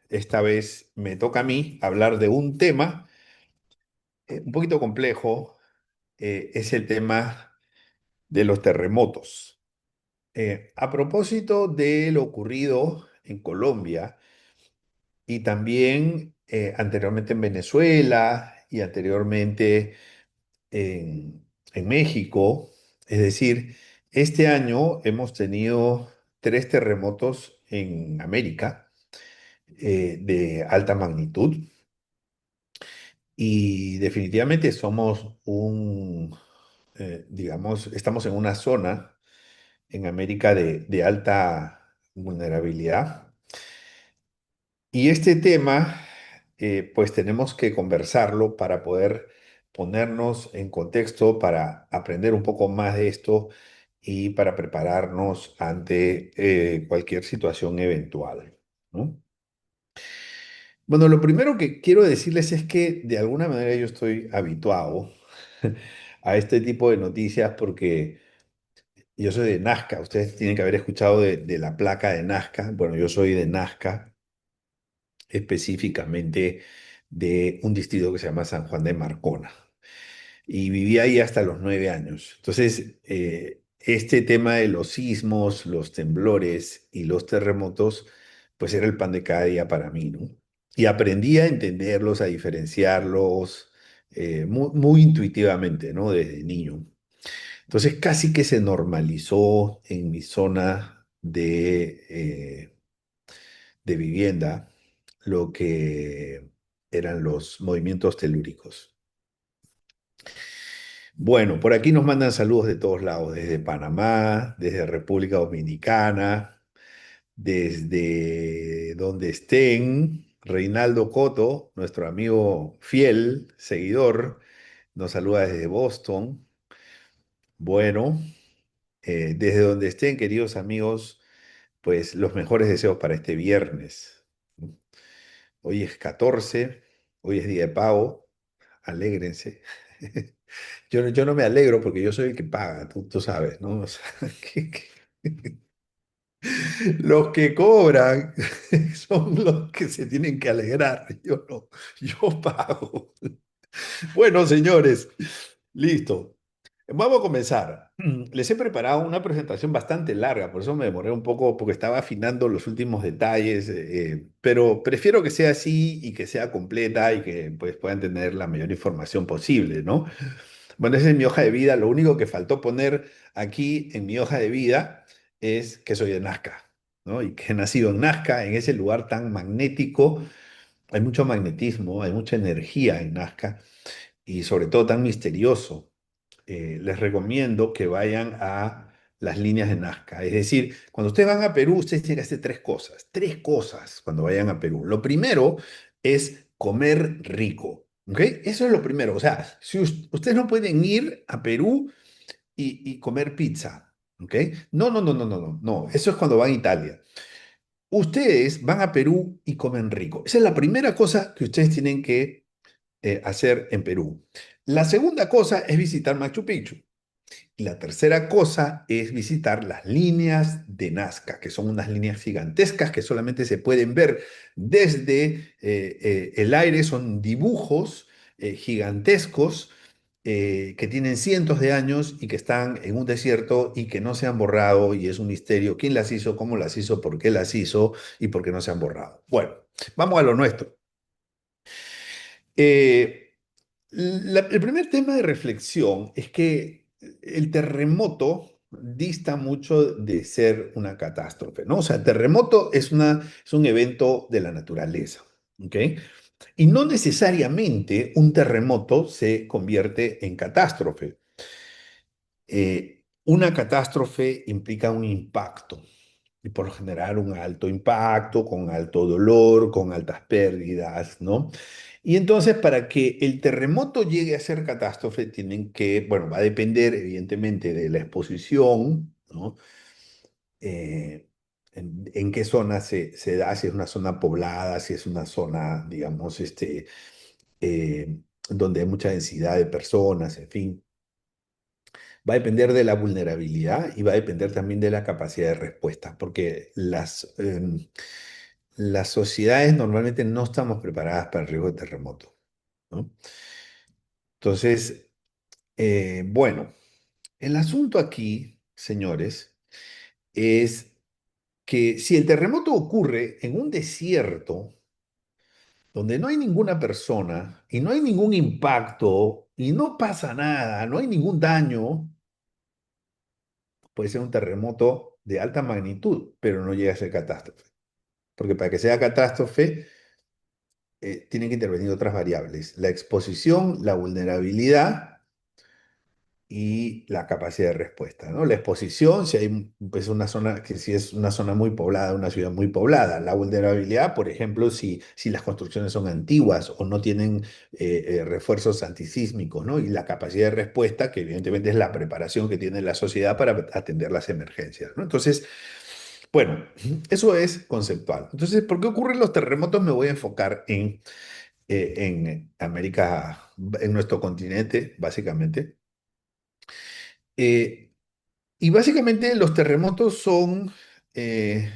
Esta vez me toca a mí hablar de un tema un poquito complejo, es el tema de los terremotos. A propósito de lo ocurrido en Colombia y también anteriormente en Venezuela y anteriormente en México, es decir, este año hemos tenido tres terremotos en América de alta magnitud. Y definitivamente somos digamos, estamos en una zona en América de alta vulnerabilidad. Y este tema, pues tenemos que conversarlo para poder ponernos en contexto, para aprender un poco más de esto y para prepararnos ante cualquier situación eventual, ¿no? Bueno, lo primero que quiero decirles es que de alguna manera yo estoy habituado a este tipo de noticias porque yo soy de Nazca. Ustedes tienen que haber escuchado de la placa de Nazca. Bueno, yo soy de Nazca, específicamente de un distrito que se llama San Juan de Marcona. Y viví ahí hasta los 9 años. Entonces, este tema de los sismos, los temblores y los terremotos, pues era el pan de cada día para mí, ¿no? Y aprendí a entenderlos, a diferenciarlos muy, muy intuitivamente, ¿no? Desde niño. Entonces, casi que se normalizó en mi zona de vivienda lo que eran los movimientos telúricos. Bueno, por aquí nos mandan saludos de todos lados, desde Panamá, desde República Dominicana, desde donde estén. Reinaldo Coto, nuestro amigo fiel, seguidor, nos saluda desde Boston. Bueno, desde donde estén, queridos amigos, pues los mejores deseos para este viernes. Hoy es 14, hoy es día de pago, alégrense. Yo no me alegro porque yo soy el que paga, tú sabes, ¿no? O sea, los que cobran son los que se tienen que alegrar, yo no, yo pago. Bueno, señores, listo. Vamos a comenzar. Les he preparado una presentación bastante larga, por eso me demoré un poco, porque estaba afinando los últimos detalles, pero prefiero que sea así y que sea completa y que pues, puedan tener la mayor información posible, ¿no? Bueno, esa es mi hoja de vida. Lo único que faltó poner aquí en mi hoja de vida es que soy de Nazca, ¿no? Y que he nacido en Nazca, en ese lugar tan magnético. Hay mucho magnetismo, hay mucha energía en Nazca y sobre todo tan misterioso. Les recomiendo que vayan a las líneas de Nazca. Es decir, cuando ustedes van a Perú, ustedes tienen que hacer tres cosas cuando vayan a Perú. Lo primero es comer rico, ¿ok? Eso es lo primero. O sea, si ustedes no pueden ir a Perú y comer pizza, ¿ok? No, no, no, no, no, no, no. Eso es cuando van a Italia. Ustedes van a Perú y comen rico. Esa es la primera cosa que ustedes tienen que hacer en Perú. La segunda cosa es visitar Machu Picchu. Y la tercera cosa es visitar las líneas de Nazca, que son unas líneas gigantescas que solamente se pueden ver desde el aire. Son dibujos gigantescos que tienen cientos de años y que están en un desierto y que no se han borrado y es un misterio quién las hizo, cómo las hizo, por qué las hizo y por qué no se han borrado. Bueno, vamos a lo nuestro. Eh, el primer tema de reflexión es que el terremoto dista mucho de ser una catástrofe, ¿no? O sea, terremoto es un evento de la naturaleza, ¿ok? Y no necesariamente un terremoto se convierte en catástrofe. Una catástrofe implica un impacto, y por lo general un alto impacto, con alto dolor, con altas pérdidas, ¿no? Y entonces para que el terremoto llegue a ser catástrofe, tienen que, bueno, va a depender evidentemente de la exposición, ¿no? En qué zona se da, si es una zona poblada, si es una zona, digamos, eh, donde hay mucha densidad de personas, en fin. Va a depender de la vulnerabilidad y va a depender también de la capacidad de respuesta, porque las sociedades normalmente no estamos preparadas para el riesgo de terremoto, ¿no? Entonces, bueno, el asunto aquí, señores, es que si el terremoto ocurre en un desierto donde no hay ninguna persona y no hay ningún impacto y no pasa nada, no hay ningún daño, puede ser un terremoto de alta magnitud, pero no llega a ser catástrofe. Porque para que sea catástrofe, tienen que intervenir otras variables, la exposición, la vulnerabilidad y la capacidad de respuesta, ¿no? La exposición, si hay pues, una zona, que si es una zona muy poblada, una ciudad muy poblada. La vulnerabilidad, por ejemplo, si las construcciones son antiguas o no tienen refuerzos antisísmicos, ¿no? Y la capacidad de respuesta, que evidentemente es la preparación que tiene la sociedad para atender las emergencias, ¿no? Entonces, bueno, eso es conceptual. Entonces, ¿por qué ocurren los terremotos? Me voy a enfocar en América, en nuestro continente, básicamente. Eh, y básicamente los terremotos eh,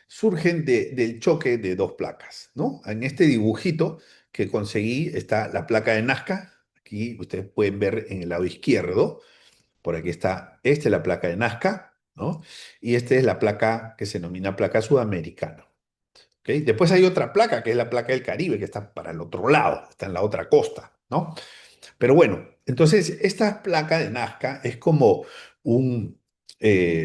surgen del choque de dos placas, ¿no? En este dibujito que conseguí está la placa de Nazca. Aquí ustedes pueden ver en el lado izquierdo, por aquí está, esta es la placa de Nazca, ¿no? Y esta es la placa que se denomina placa sudamericana. ¿Ok? Después hay otra placa, que es la placa del Caribe, que está para el otro lado, está en la otra costa, ¿no? Pero bueno, entonces esta placa de Nazca es como un,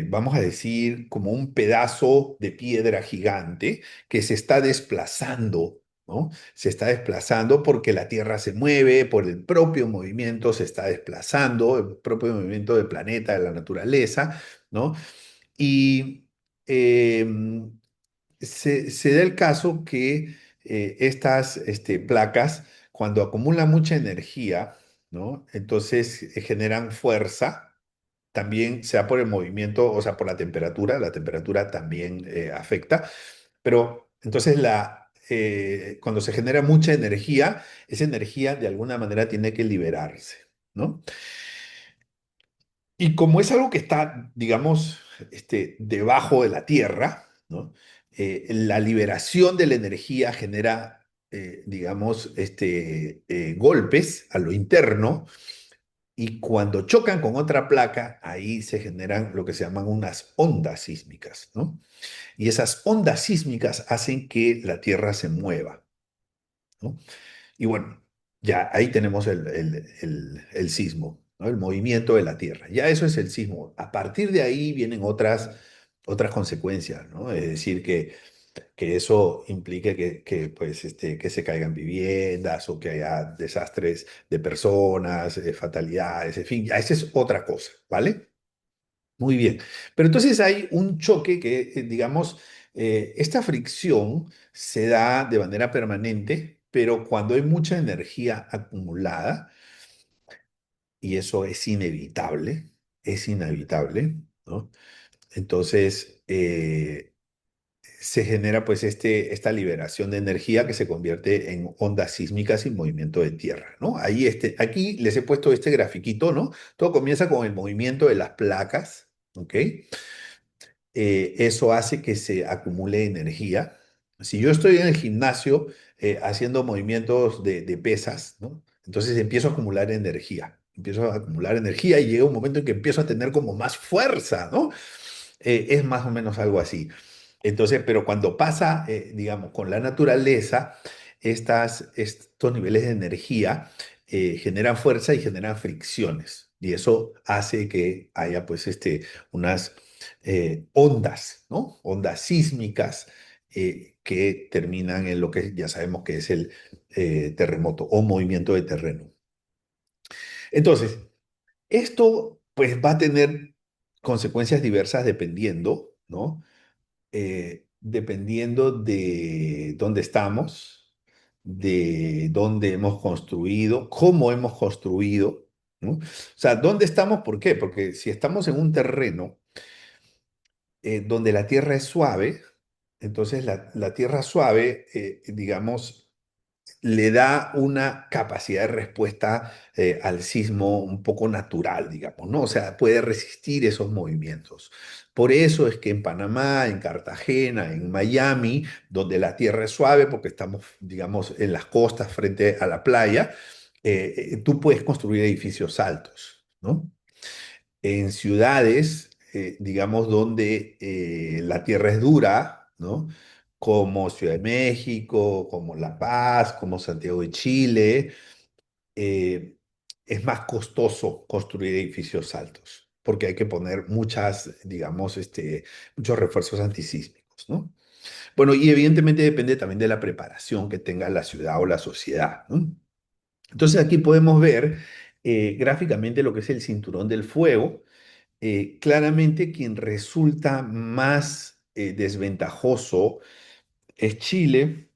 vamos a decir, como un pedazo de piedra gigante que se está desplazando, ¿no? Se está desplazando porque la Tierra se mueve, por el propio movimiento se está desplazando, el propio movimiento del planeta, de la naturaleza, ¿no? Y se da el caso que estas placas, cuando acumulan mucha energía, ¿no? Entonces generan fuerza, también sea por el movimiento, o sea, por la temperatura también afecta, pero entonces cuando se genera mucha energía, esa energía de alguna manera tiene que liberarse, ¿no? Y como es algo que está, digamos, debajo de la tierra, ¿no? La liberación de la energía genera, digamos, golpes a lo interno y cuando chocan con otra placa, ahí se generan lo que se llaman unas ondas sísmicas, ¿no? Y esas ondas sísmicas hacen que la tierra se mueva, ¿no? Y bueno, ya ahí tenemos el sismo, ¿no? El movimiento de la Tierra. Ya eso es el sismo. A partir de ahí vienen otras consecuencias, ¿no? Es decir, que eso implique pues, que se caigan viviendas o que haya desastres de personas, fatalidades, en fin, ya esa es otra cosa, ¿vale? Muy bien. Pero entonces hay un choque que, digamos, esta fricción se da de manera permanente, pero cuando hay mucha energía acumulada, y eso es inevitable, ¿no? Entonces, se genera pues esta liberación de energía que se convierte en ondas sísmicas y movimiento de tierra, ¿no? Ahí aquí les he puesto este grafiquito, ¿no? Todo comienza con el movimiento de las placas, ¿ok? Eso hace que se acumule energía. Si yo estoy en el gimnasio haciendo movimientos de pesas, ¿no? Entonces empiezo a acumular energía. Empiezo a acumular energía y llega un momento en que empiezo a tener como más fuerza, ¿no? Es más o menos algo así. Entonces, pero cuando pasa, digamos, con la naturaleza, estos niveles de energía generan fuerza y generan fricciones. Y eso hace que haya, pues, unas ondas, ¿no? Ondas sísmicas que terminan en lo que ya sabemos que es el terremoto o movimiento de terreno. Entonces, esto, pues, va a tener consecuencias diversas dependiendo, ¿no? Dependiendo de dónde estamos, de dónde hemos construido, cómo hemos construido, ¿no? O sea, ¿dónde estamos? ¿Por qué? Porque si estamos en un terreno donde la tierra es suave, entonces la tierra suave, digamos, le da una capacidad de respuesta al sismo un poco natural, digamos, ¿no? O sea, puede resistir esos movimientos. Por eso es que en Panamá, en Cartagena, en Miami, donde la tierra es suave, porque estamos, digamos, en las costas frente a la playa, tú puedes construir edificios altos, ¿no? En ciudades, digamos, donde la tierra es dura, ¿no? Como Ciudad de México, como La Paz, como Santiago de Chile, eh, es más costoso construir edificios altos, porque hay que poner digamos, muchos refuerzos antisísmicos, ¿no? Bueno, y evidentemente depende también de la preparación que tenga la ciudad o la sociedad, ¿no? Entonces aquí podemos ver gráficamente lo que es el cinturón del fuego. Claramente quien resulta más desventajoso es Chile.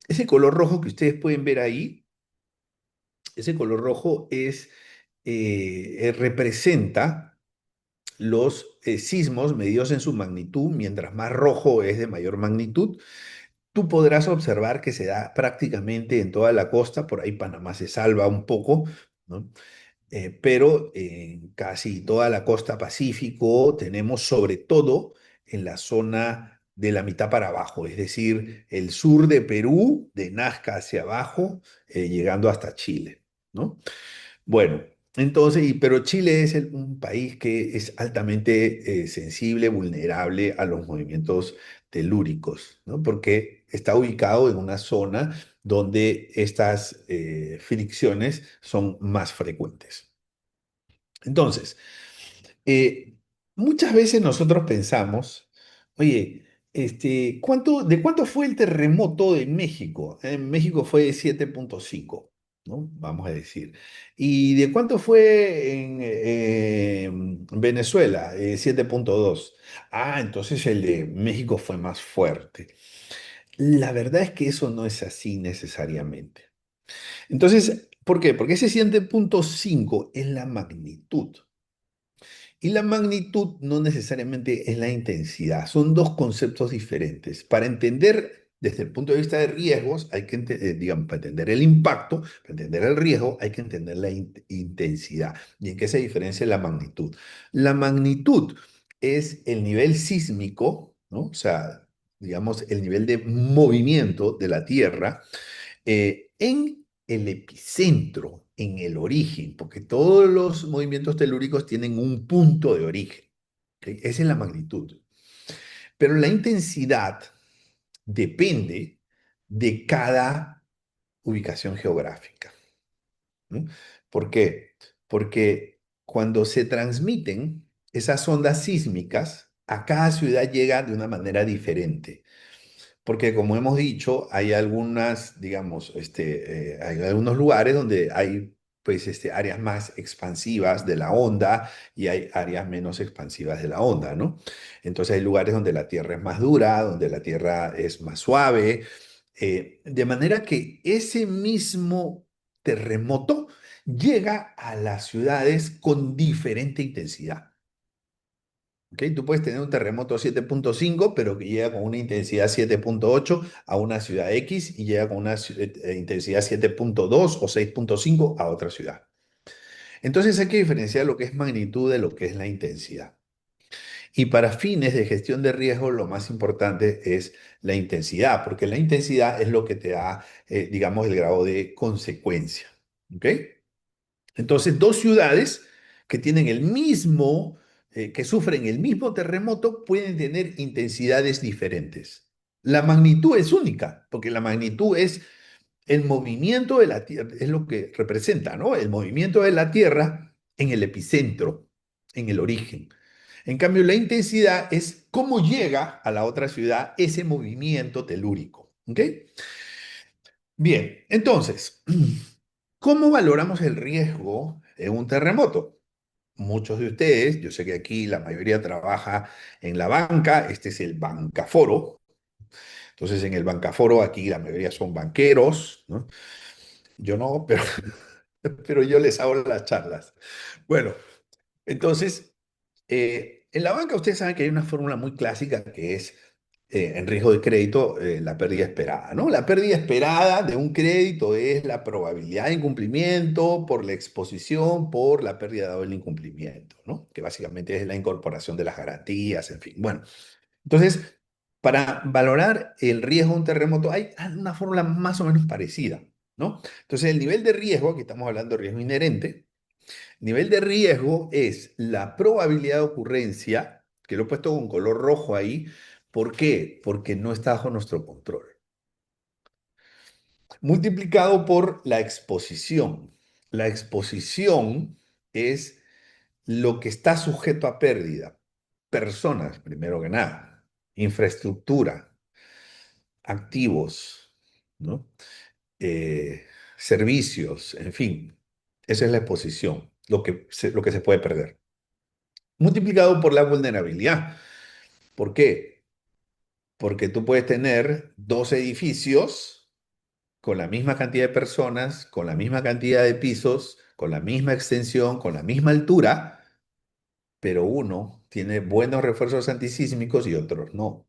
Ese color rojo que ustedes pueden ver ahí, ese color rojo representa los sismos medidos en su magnitud. Mientras más rojo es de mayor magnitud, tú podrás observar que se da prácticamente en toda la costa. Por ahí Panamá se salva un poco, ¿no? Pero en casi toda la costa Pacífico tenemos, sobre todo en la zona de la mitad para abajo, es decir, el sur de Perú, de Nazca hacia abajo, llegando hasta Chile, ¿no? Bueno, entonces, pero Chile es un país que es altamente sensible, vulnerable a los movimientos telúricos, ¿no? Porque está ubicado en una zona donde estas fricciones son más frecuentes. Entonces, eh, muchas veces nosotros pensamos, oye, de cuánto fue el terremoto de México? En México fue de 7,5, ¿no? Vamos a decir. ¿Y de cuánto fue en Venezuela? 7,2. Ah, entonces el de México fue más fuerte. La verdad es que eso no es así necesariamente. Entonces, ¿por qué? Porque ese 7,5 es la magnitud. Y la magnitud no necesariamente es la intensidad, son dos conceptos diferentes. Para entender desde el punto de vista de riesgos, hay que, digamos, para entender el impacto, para entender el riesgo, hay que entender la intensidad. ¿Y en qué se diferencia la magnitud? La magnitud es el nivel sísmico, ¿no? O sea, digamos, el nivel de movimiento de la Tierra en el epicentro, en el origen, porque todos los movimientos telúricos tienen un punto de origen. ¿Ok? Esa es la magnitud. Pero la intensidad depende de cada ubicación geográfica. ¿No? ¿Por qué? Porque cuando se transmiten esas ondas sísmicas, a cada ciudad llega de una manera diferente. Porque como hemos dicho, hay algunas, digamos, hay algunos lugares donde hay pues, áreas más expansivas de la onda y hay áreas menos expansivas de la onda, ¿no? Entonces hay lugares donde la tierra es más dura, donde la tierra es más suave, de manera que ese mismo terremoto llega a las ciudades con diferente intensidad. ¿Ok? Tú puedes tener un terremoto 7,5, pero que llega con una intensidad 7,8 a una ciudad X y llega con una intensidad 7,2 o 6,5 a otra ciudad. Entonces hay que diferenciar lo que es magnitud de lo que es la intensidad. Y para fines de gestión de riesgo, lo más importante es la intensidad, porque la intensidad es lo que te da, digamos, el grado de consecuencia. ¿Ok? Entonces, dos ciudades que tienen que sufren el mismo terremoto, pueden tener intensidades diferentes. La magnitud es única, porque la magnitud es el movimiento de la Tierra, es lo que representa, ¿no? El movimiento de la Tierra en el epicentro, en el origen. En cambio, la intensidad es cómo llega a la otra ciudad ese movimiento telúrico. ¿Ok? Bien, entonces, ¿cómo valoramos el riesgo en un terremoto? Muchos de ustedes, yo sé que aquí la mayoría trabaja en la banca, este es el bancaforo. Entonces, en el bancaforo aquí la mayoría son banqueros, ¿no? Yo no, pero, pero yo les hago las charlas. Bueno, entonces, en la banca ustedes saben que hay una fórmula muy clásica que es en riesgo de crédito la pérdida esperada, ¿no? La pérdida esperada de un crédito es la probabilidad de incumplimiento por la exposición, por la pérdida dado el incumplimiento, ¿no? Que básicamente es la incorporación de las garantías, en fin. Bueno, entonces, para valorar el riesgo de un terremoto hay una fórmula más o menos parecida, ¿no? Entonces, el nivel de riesgo, aquí estamos hablando de riesgo inherente, nivel de riesgo es la probabilidad de ocurrencia, que lo he puesto con color rojo ahí. ¿Por qué? Porque no está bajo nuestro control. Multiplicado por la exposición. La exposición es lo que está sujeto a pérdida. Personas, primero que nada. Infraestructura, activos, ¿no? Eh, servicios, en fin. Esa es la exposición, lo que se puede perder. Multiplicado por la vulnerabilidad. ¿Por qué? Porque tú puedes tener dos edificios con la misma cantidad de personas, con la misma cantidad de pisos, con la misma extensión, con la misma altura, pero uno tiene buenos refuerzos antisísmicos y otros no.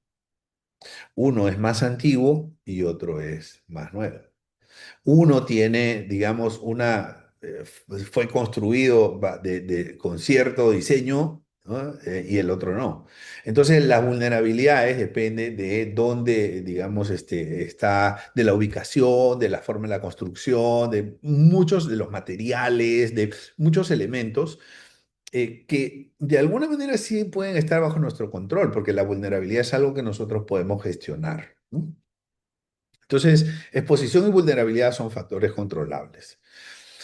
Uno es más antiguo y otro es más nuevo. Uno tiene, digamos, fue construido con cierto diseño, ¿no? Y el otro no. Entonces, las vulnerabilidades dependen de dónde, digamos, está, de la ubicación, de la forma de la construcción, de muchos de los materiales, de muchos elementos. Que de alguna manera sí pueden estar bajo nuestro control, porque la vulnerabilidad es algo que nosotros podemos gestionar, ¿no? Entonces, exposición y vulnerabilidad son factores controlables.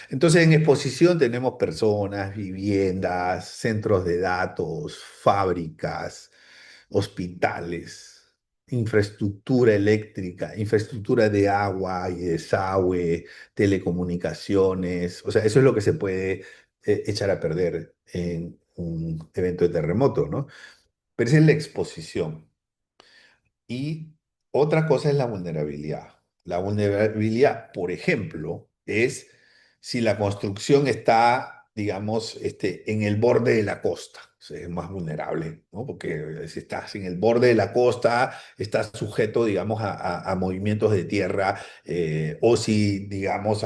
Entonces, en exposición tenemos personas, viviendas, centros de datos, fábricas, hospitales, infraestructura eléctrica, infraestructura de agua y desagüe, telecomunicaciones. O sea, eso es lo que se puede echar a perder en un evento de terremoto, ¿no? Pero esa es la exposición. Y otra cosa es la vulnerabilidad. La vulnerabilidad, por ejemplo, es si la construcción está, digamos, en el borde de la costa. O sea, es más vulnerable, ¿no? Porque si estás en el borde de la costa, estás sujeto, digamos, a movimientos de tierra, o si, digamos,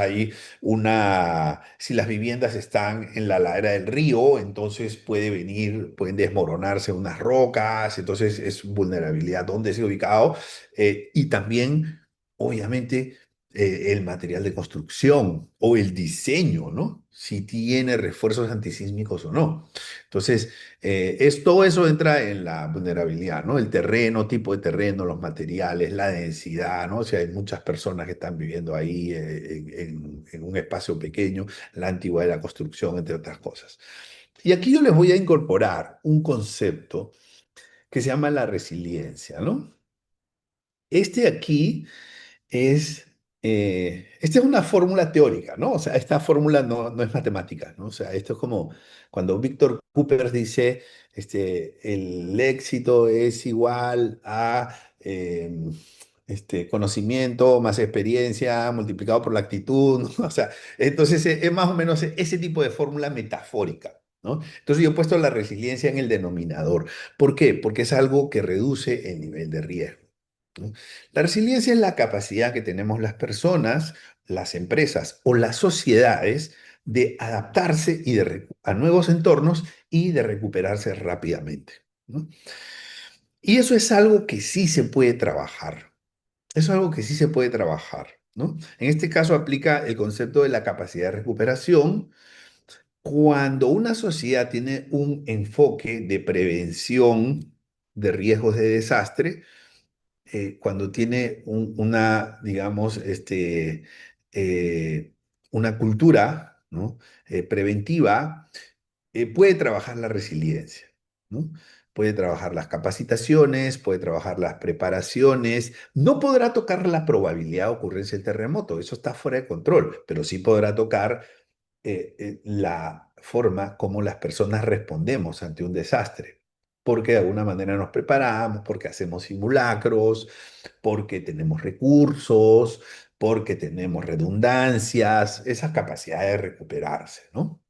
si las viviendas están en la ladera del río, entonces pueden desmoronarse unas rocas, entonces es vulnerabilidad donde se ha ubicado, y también, obviamente, el material de construcción o el diseño, ¿no? Si tiene refuerzos antisísmicos o no. Entonces, todo eso entra en la vulnerabilidad, ¿no? El terreno, tipo de terreno, los materiales, la densidad, ¿no? O sea, hay muchas personas que están viviendo ahí en un espacio pequeño, la antigüedad de la construcción, entre otras cosas. Y aquí yo les voy a incorporar un concepto que se llama la resiliencia, ¿no? Este aquí esta es una fórmula teórica, ¿no? O sea, esta fórmula no es matemática, ¿no? O sea, esto es como cuando Víctor Cooper dice, el éxito es igual a conocimiento más experiencia multiplicado por la actitud, ¿no? O sea, entonces es más o menos ese tipo de fórmula metafórica, ¿no? Entonces yo he puesto la resiliencia en el denominador. ¿Por qué? Porque es algo que reduce el nivel de riesgo, ¿no? La resiliencia es la capacidad que tenemos las personas, las empresas o las sociedades de adaptarse a nuevos entornos y de recuperarse rápidamente, ¿no? Y eso es algo que sí se puede trabajar. Eso es algo que sí se puede trabajar, ¿no? En este caso aplica el concepto de la capacidad de recuperación. Cuando una sociedad tiene un enfoque de prevención de riesgos de desastre, cuando tiene digamos, eh, una cultura, ¿no? Preventiva, puede trabajar la resiliencia, ¿no? Puede trabajar las capacitaciones, puede trabajar las preparaciones. No podrá tocar la probabilidad de ocurrencia del terremoto, eso está fuera de control, pero sí podrá tocar la forma como las personas respondemos ante un desastre. Porque de alguna manera nos preparamos, porque hacemos simulacros, porque tenemos recursos, porque tenemos redundancias, esa capacidad de recuperarse, ¿no?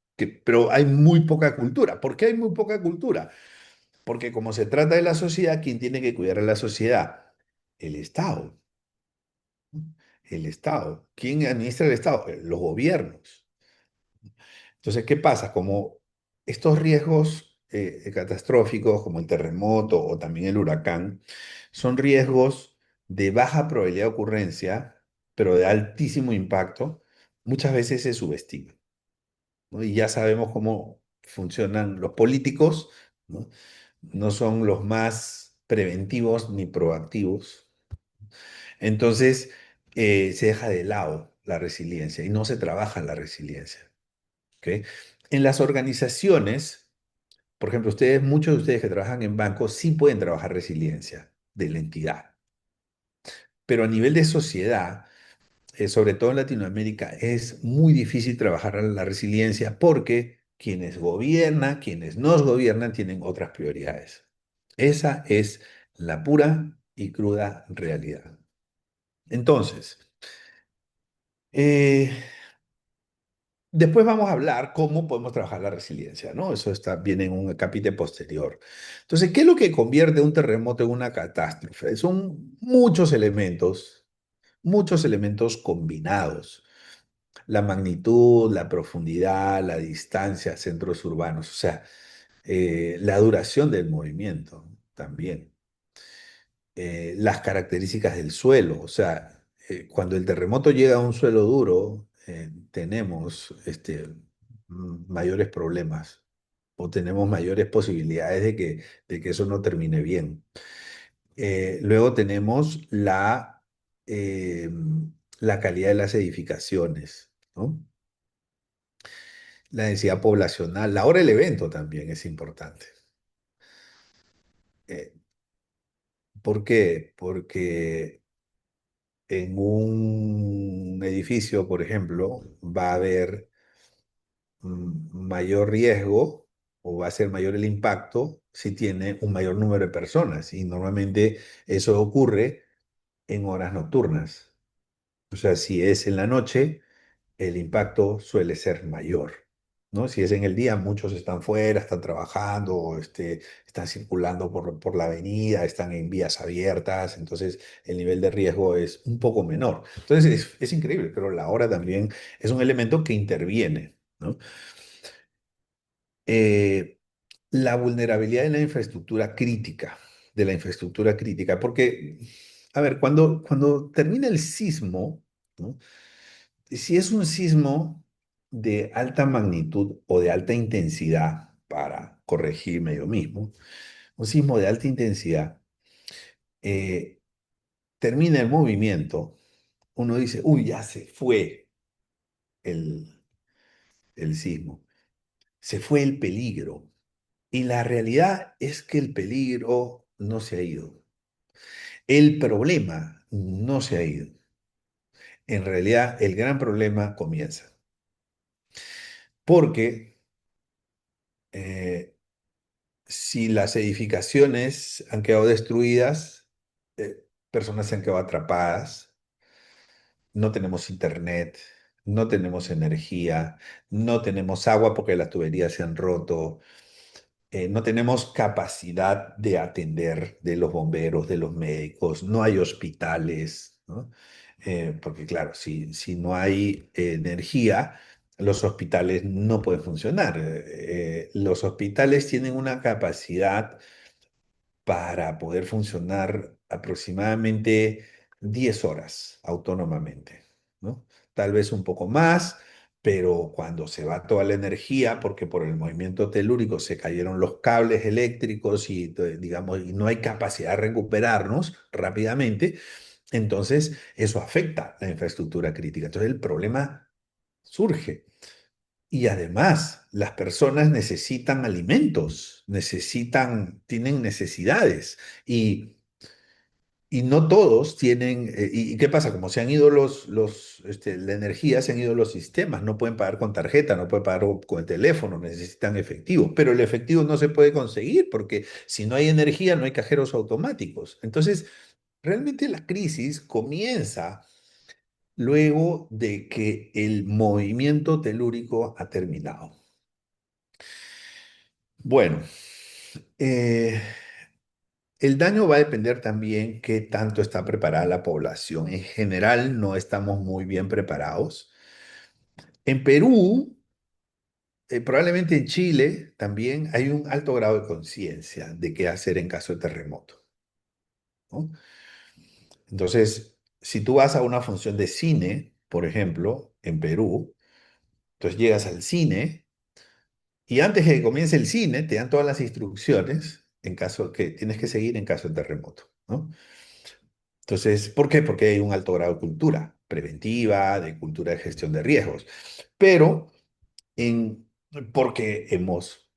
Pero hay muy poca cultura. ¿Por qué hay muy poca cultura? Porque como se trata de la sociedad, ¿quién tiene que cuidar a la sociedad? El Estado. El Estado. ¿Quién administra el Estado? Los gobiernos. Entonces, ¿qué pasa? Como estos riesgos catastróficos, como el terremoto o también el huracán, son riesgos de baja probabilidad de ocurrencia, pero de altísimo impacto, muchas veces se subestiman, ¿no? Y ya sabemos cómo funcionan los políticos, ¿no? No son los más preventivos ni proactivos. Entonces, se deja de lado la resiliencia y no se trabaja la resiliencia. ¿Ok? En las organizaciones, por ejemplo, muchos de ustedes que trabajan en bancos, sí pueden trabajar resiliencia de la entidad, pero a nivel de sociedad, sobre todo en Latinoamérica, es muy difícil trabajar la resiliencia porque quienes gobiernan, quienes nos gobiernan, tienen otras prioridades. Esa es la pura y cruda realidad. Entonces, eh, después vamos a hablar cómo podemos trabajar la resiliencia, ¿no? Eso viene en un capítulo posterior. Entonces, ¿qué es lo que convierte un terremoto en una catástrofe? Son muchos elementos combinados. La magnitud, la profundidad, la distancia, centros urbanos, o sea, la duración del movimiento también. Las características del suelo, o sea, cuando el terremoto llega a un suelo duro, tenemos mayores problemas o tenemos mayores posibilidades de que eso no termine bien. Luego tenemos eh, la calidad de las edificaciones, ¿no? La densidad poblacional, la hora del evento también es importante. Eh, ¿Por qué? Porque en un edificio, por ejemplo, va a haber mayor riesgo o va a ser mayor el impacto si tiene un mayor número de personas. Y normalmente eso ocurre en horas nocturnas. O sea, si es en la noche, el impacto suele ser mayor, ¿no? Si es en el día, muchos están fuera, están trabajando, o están circulando por la avenida, están en vías abiertas, entonces el nivel de riesgo es un poco menor. Entonces es increíble, pero la hora también es un elemento que interviene, ¿no? Eh, la vulnerabilidad de la infraestructura crítica, porque, a ver, cuando termina el sismo, ¿no? Si es un sismo de alta magnitud o de alta intensidad, para corregirme yo mismo, un sismo de alta intensidad, eh, termina el movimiento, uno dice, uy, ya se fue el, el sismo, se fue el peligro. Y la realidad es que el peligro no se ha ido. El problema no se ha ido. En realidad, el gran problema comienza. Porque eh, si las edificaciones han quedado destruidas, personas se han quedado atrapadas, no tenemos internet, no tenemos energía, no tenemos agua porque las tuberías se han roto, no tenemos capacidad de atender de los bomberos, de los médicos, no hay hospitales, ¿no? Porque claro, si no hay energía, los hospitales no pueden funcionar. Los hospitales tienen una capacidad para poder funcionar aproximadamente 10 horas autónomamente, ¿no? Tal vez un poco más, pero cuando se va toda la energía, porque por el movimiento telúrico se cayeron los cables eléctricos y, digamos, y no hay capacidad de recuperarnos rápidamente, entonces eso afecta la infraestructura crítica. Entonces el problema surge. Y además, las personas necesitan alimentos, tienen necesidades y, y no todos tienen. ¿Y qué pasa? Como se han ido la energía, se han ido los sistemas, no pueden pagar con tarjeta, no pueden pagar con el teléfono, necesitan efectivo, pero el efectivo no se puede conseguir porque si no hay energía, no hay cajeros automáticos. Entonces, realmente la crisis comienza luego de que el movimiento telúrico ha terminado. Bueno. Eh, el daño va a depender también qué tanto está preparada la población. En general no estamos muy bien preparados. En Perú, probablemente en Chile también hay un alto grado de conciencia de qué hacer en caso de terremoto, ¿no? Entonces, si tú vas a una función de cine, por ejemplo, en Perú, entonces llegas al cine y antes de que comience el cine te dan todas las instrucciones en caso que tienes que seguir en caso de terremoto, ¿no? Entonces, ¿por qué? Porque hay un alto grado de cultura preventiva, de cultura de gestión de riesgos, pero en, porque hemos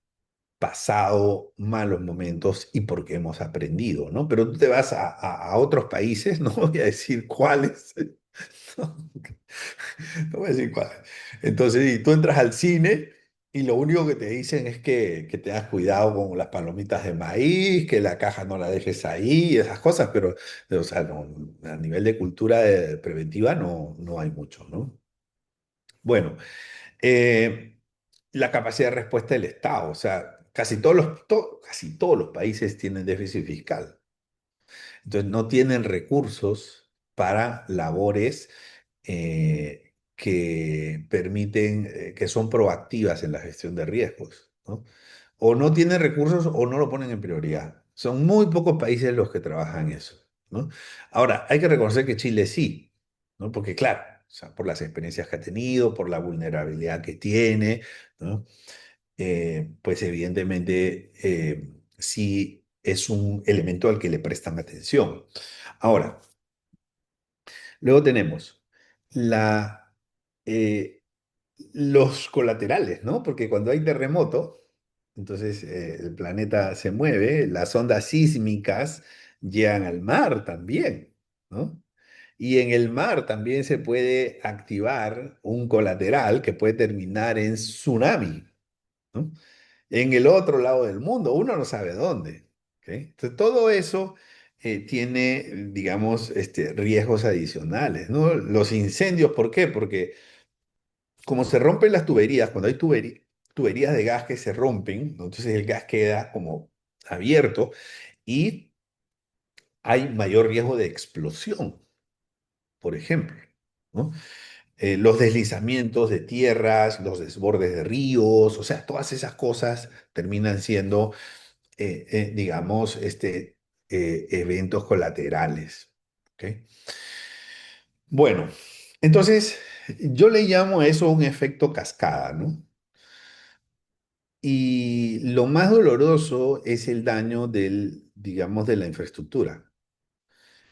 pasado malos momentos y porque hemos aprendido, ¿no? Pero tú te vas a otros países, no voy a decir cuáles, no, no voy a decir cuáles. Entonces, y tú entras al cine y lo único que te dicen es que tengas cuidado con las palomitas de maíz, que la caja no la dejes ahí, esas cosas, pero, o sea, a nivel de cultura preventiva no hay mucho, ¿no? Bueno, eh, la capacidad de respuesta del Estado, o sea, casi todos los países tienen déficit fiscal. Entonces no tienen recursos para labores que permiten, que son proactivas en la gestión de riesgos, ¿no? O no tienen recursos o no lo ponen en prioridad. Son muy pocos países los que trabajan eso, ¿no? Ahora, hay que reconocer que Chile sí, ¿no? Porque claro, o sea, por las experiencias que ha tenido, por la vulnerabilidad que tiene, ¿no? Pues evidentemente sí es un elemento al que le prestan atención. Ahora, luego tenemos la, eh, los colaterales, ¿no? Porque cuando hay terremoto, entonces el planeta se mueve, las ondas sísmicas llegan al mar también, ¿no? Y en el mar también se puede activar un colateral que puede terminar en tsunami, ¿no? En el otro lado del mundo, uno no sabe dónde. ¿Ok? Entonces, todo eso tiene, digamos, riesgos adicionales, ¿no? Los incendios, ¿por qué? Porque como se rompen las tuberías, cuando hay tuberías de gas que se rompen, ¿no? Entonces el gas queda como abierto y hay mayor riesgo de explosión, por ejemplo, ¿no? Los deslizamientos de tierras, los desbordes de ríos, o sea, todas esas cosas terminan siendo digamos, eventos colaterales. ¿Ok? Bueno, entonces yo le llamo a eso un efecto cascada, ¿no? Y lo más doloroso es el daño digamos, de la infraestructura.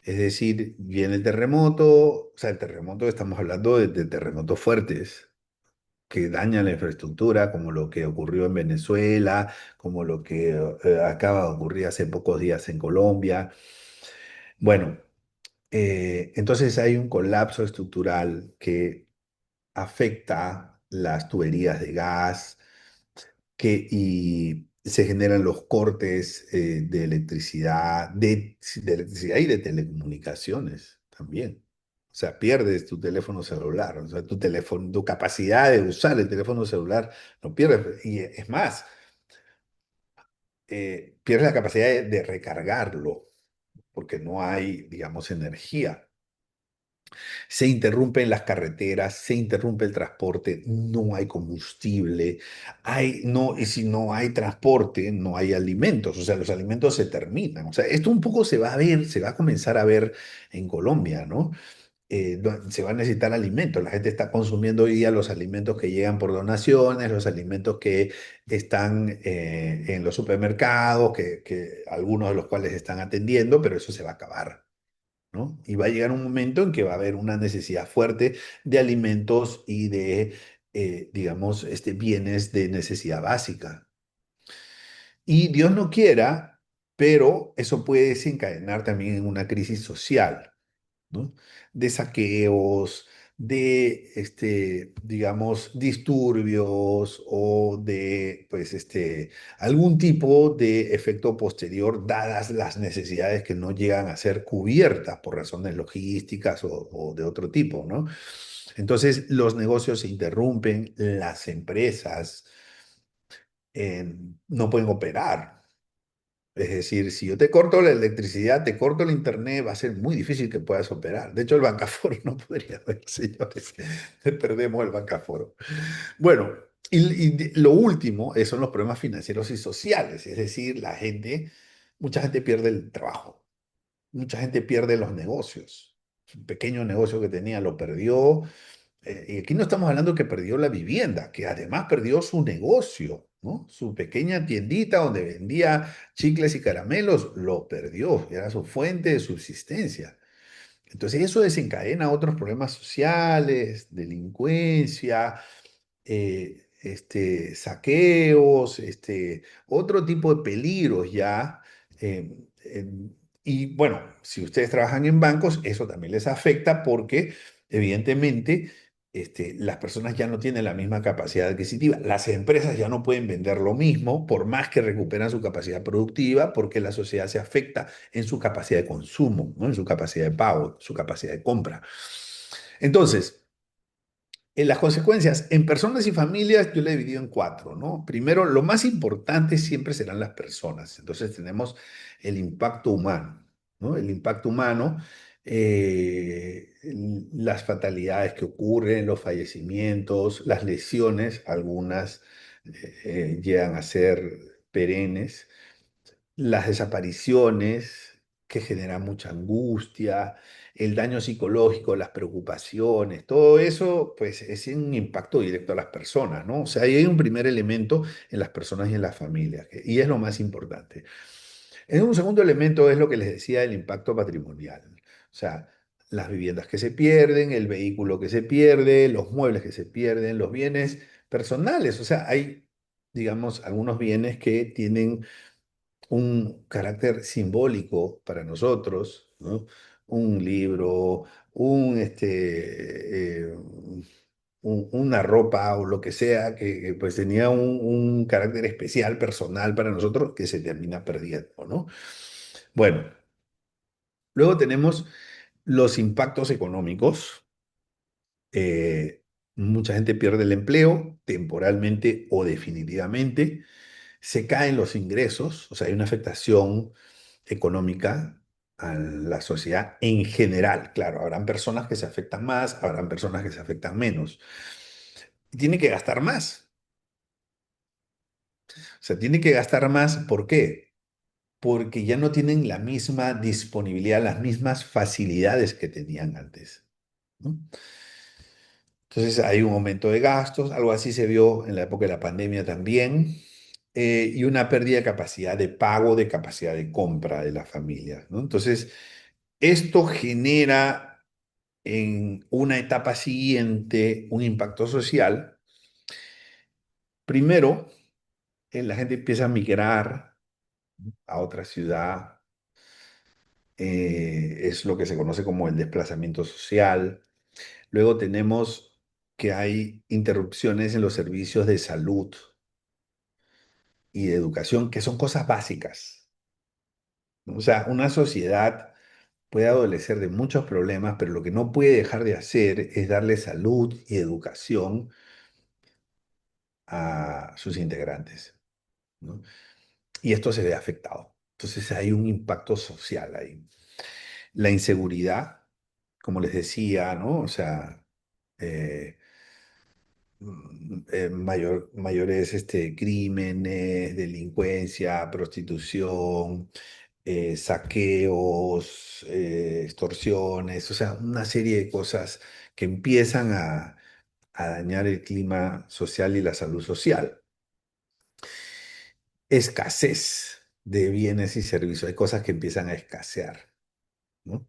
Es decir, viene el terremoto, o sea, el terremoto, estamos hablando de terremotos fuertes, que dañan la infraestructura, como lo que ocurrió en Venezuela, como lo que acaba de ocurrir hace pocos días en Colombia. Bueno, entonces hay un colapso estructural que afecta las tuberías de gas y se generan los cortes de electricidad y de telecomunicaciones también. O sea, pierdes tu teléfono celular, o sea, tu capacidad de usar el teléfono celular lo pierdes. Y es más, pierdes la capacidad de recargarlo porque no hay, digamos, energía. Se interrumpen las carreteras, se interrumpe el transporte, no hay combustible, no, y si no hay transporte, no hay alimentos, o sea, los alimentos se terminan. O sea, esto un poco se va a ver, se va a comenzar a ver en Colombia, ¿no? Se va a necesitar alimentos. La gente está consumiendo hoy día los alimentos que llegan por donaciones, los alimentos que están en los supermercados, que algunos de los cuales están atendiendo, pero eso se va a acabar, ¿no? Y va a llegar un momento en que va a haber una necesidad fuerte de alimentos y de, digamos, bienes de necesidad básica. Y Dios no quiera, pero eso puede desencadenar también en una crisis social, ¿no? De saqueos, de, digamos, disturbios o de, pues, algún tipo de efecto posterior, dadas las necesidades que no llegan a ser cubiertas por razones logísticas o de otro tipo, ¿no? Entonces, los negocios se interrumpen, las empresas no pueden operar. Es decir, si yo te corto la electricidad, te corto el internet, va a ser muy difícil que puedas operar. De hecho, el bancaforo no podría haber, señores. Perdemos el bancaforo. Bueno, lo último son los problemas financieros y sociales. Es decir, mucha gente pierde el trabajo, mucha gente pierde los negocios. Un pequeño negocio que tenía lo perdió, y aquí no estamos hablando que perdió la vivienda, que además perdió su negocio, ¿no? Su pequeña tiendita donde vendía chicles y caramelos, lo perdió, era su fuente de subsistencia. Entonces eso desencadena otros problemas sociales, delincuencia, saqueos, otro tipo de peligros ya. eh, y bueno, si ustedes trabajan en bancos, eso también les afecta porque evidentemente las personas ya no tienen la misma capacidad adquisitiva. Las empresas ya no pueden vender lo mismo por más que recuperan su capacidad productiva porque la sociedad se afecta en su capacidad de consumo, ¿no? En su capacidad de pago, su capacidad de compra. Entonces, en las consecuencias, en personas y familias, yo le he dividido en cuatro, ¿no? Primero, lo más importante siempre serán las personas. Entonces tenemos el impacto humano, ¿no? El impacto humano, las fatalidades que ocurren, los fallecimientos, las lesiones, algunas llegan a ser perennes, las desapariciones que generan mucha angustia, el daño psicológico, las preocupaciones, todo eso, pues es un impacto directo a las personas, ¿no? O sea, ahí hay un primer elemento en las personas y en las familias, y es lo más importante. En un segundo elemento es lo que les decía, el impacto patrimonial. O sea, las viviendas que se pierden, el vehículo que se pierde, los muebles que se pierden, los bienes personales. O sea, hay, digamos, algunos bienes que tienen un carácter simbólico para nosotros, ¿no? Un libro, una ropa o lo que sea que, pues tenía un carácter especial, personal para nosotros que se termina perdiendo, ¿no? Bueno, luego tenemos los impactos económicos. Mucha gente pierde el empleo temporalmente o definitivamente. Se caen los ingresos, o sea, hay una afectación económica a la sociedad en general. Claro, habrán personas que se afectan más, habrán personas que se afectan menos. Y tiene que gastar más. O sea, tiene que gastar más, ¿por qué? Porque ya no tienen la misma disponibilidad, las mismas facilidades que tenían antes, ¿no? Entonces hay un aumento de gastos, algo así se vio en la época de la pandemia también, y una pérdida de capacidad de pago, de capacidad de compra de las familias, ¿no? Entonces, esto genera en una etapa siguiente un impacto social. Primero, la gente empieza a migrar a otra ciudad, es lo que se conoce como el desplazamiento social. Luego tenemos que hay interrupciones en los servicios de salud y de educación, que son cosas básicas, ¿no? O sea, una sociedad puede adolecer de muchos problemas, pero lo que no puede dejar de hacer es darle salud y educación a sus integrantes, ¿no? Y esto se ve afectado. Entonces hay un impacto social ahí. La inseguridad, como les decía, ¿no? O sea, eh, mayores crímenes, delincuencia, prostitución, saqueos, extorsiones, o sea, una serie de cosas que empiezan a dañar el clima social y la salud social. Escasez de bienes y servicios, hay cosas que empiezan a escasear, ¿no?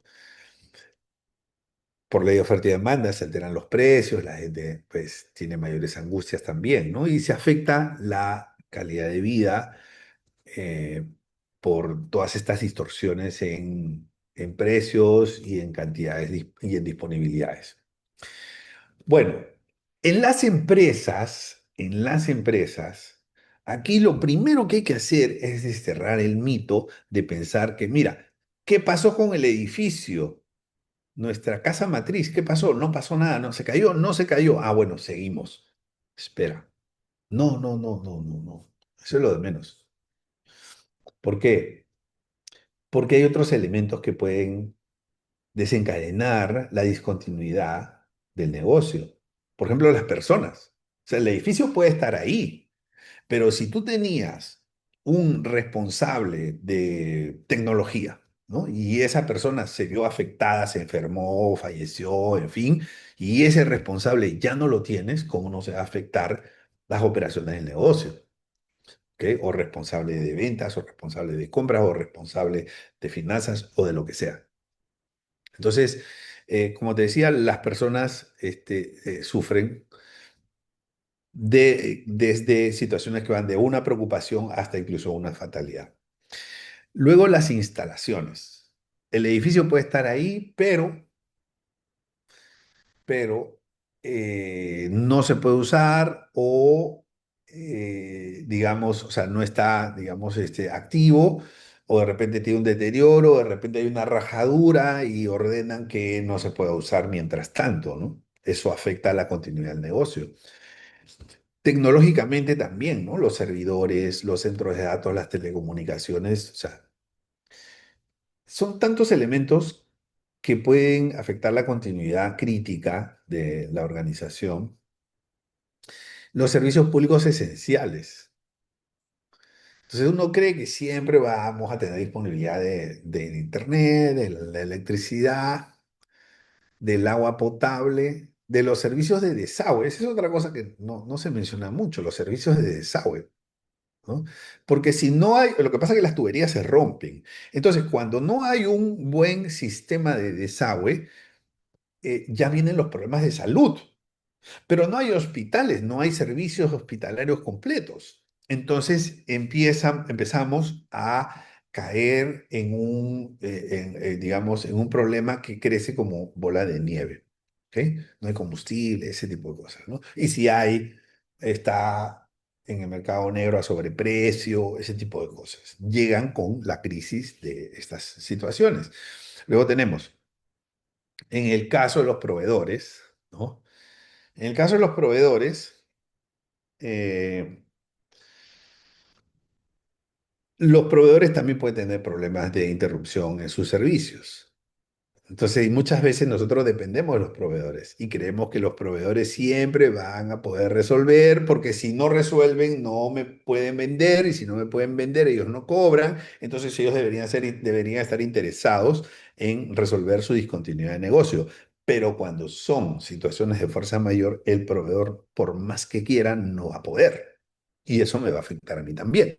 Por ley de oferta y demanda se alteran los precios, la gente pues tiene mayores angustias también, ¿no? Y se afecta la calidad de vida eh, por todas estas distorsiones en precios y en cantidades y en disponibilidades. Bueno, en las empresas, aquí lo primero que hay que hacer es desterrar el mito de pensar que, mira, ¿qué pasó con el edificio? Nuestra casa matriz, ¿qué pasó? No pasó nada, no se cayó, no se cayó. Ah, bueno, seguimos. Espera. No, no, no, no, no, no. Eso es lo de menos. ¿Por qué? Porque hay otros elementos que pueden desencadenar la discontinuidad del negocio. Por ejemplo, las personas. O sea, el edificio puede estar ahí, pero si tú tenías un responsable de tecnología, ¿no? Y esa persona se vio afectada, se enfermó, falleció, en fin, y ese responsable ya no lo tienes, ¿cómo no se va a afectar las operaciones del negocio? ¿Ok? O responsable de ventas, o responsable de compras, o responsable de finanzas, o de lo que sea. Entonces, como te decía, las personas sufren desde situaciones que van de una preocupación hasta incluso una fatalidad. Luego, las instalaciones. El edificio puede estar ahí, pero no se puede usar o, digamos, o sea, no está, digamos, activo, o de repente tiene un deterioro, o de repente hay una rajadura y ordenan que no se pueda usar mientras tanto, ¿no? Eso afecta a la continuidad del negocio. Tecnológicamente también, ¿no? Los servidores, los centros de datos, las telecomunicaciones, o sea, son tantos elementos que pueden afectar la continuidad crítica de la organización. Los servicios públicos esenciales. Entonces uno cree que siempre vamos a tener disponibilidad de internet, de la electricidad, del agua potable, de los servicios de desagüe. Esa es otra cosa que no se menciona mucho, los servicios de desagüe, ¿no? Porque si no hay, lo que pasa es que las tuberías se rompen. Entonces, cuando no hay un buen sistema de desagüe, ya vienen los problemas de salud. Pero no hay hospitales, no hay servicios hospitalarios completos. Entonces empezamos a caer en digamos, en un problema que crece como bola de nieve. ¿Ok? No hay combustible, ese tipo de cosas, ¿no? Y si hay, está en el mercado negro a sobreprecio, ese tipo de cosas. Llegan con la crisis de estas situaciones. Luego tenemos, en el caso de los proveedores, ¿no? En el caso de los proveedores, eh, los proveedores también pueden tener problemas de interrupción en sus servicios. Entonces, y muchas veces nosotros dependemos de los proveedores y creemos que los proveedores siempre van a poder resolver, porque si no resuelven, no me pueden vender, y si no me pueden vender, ellos no cobran. Entonces, ellos deberían estar interesados en resolver su discontinuidad de negocio. Pero cuando son situaciones de fuerza mayor, el proveedor, por más que quiera, no va a poder. Y eso me va a afectar a mí también.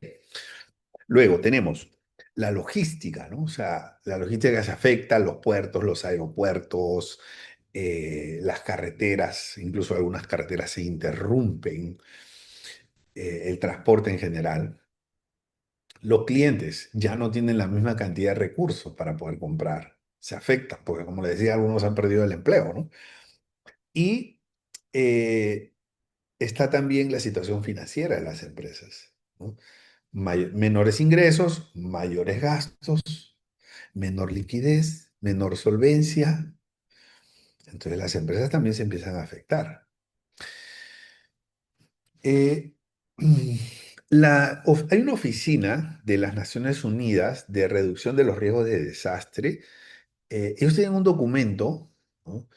Luego tenemos la logística, ¿no? O sea, la logística que se afecta, los puertos, los aeropuertos, las carreteras, incluso algunas carreteras se interrumpen, el transporte en general. Los clientes ya no tienen la misma cantidad de recursos para poder comprar. Se afectan, porque como les decía, algunos han perdido el empleo, ¿no? Y eh, está también la situación financiera de las empresas, ¿no? Menores ingresos, mayores gastos, menor liquidez, menor solvencia. Entonces las empresas también se empiezan a afectar. Eh, hay una oficina de las Naciones Unidas de reducción de los riesgos de desastre. Ellos tienen un documento, ¿no?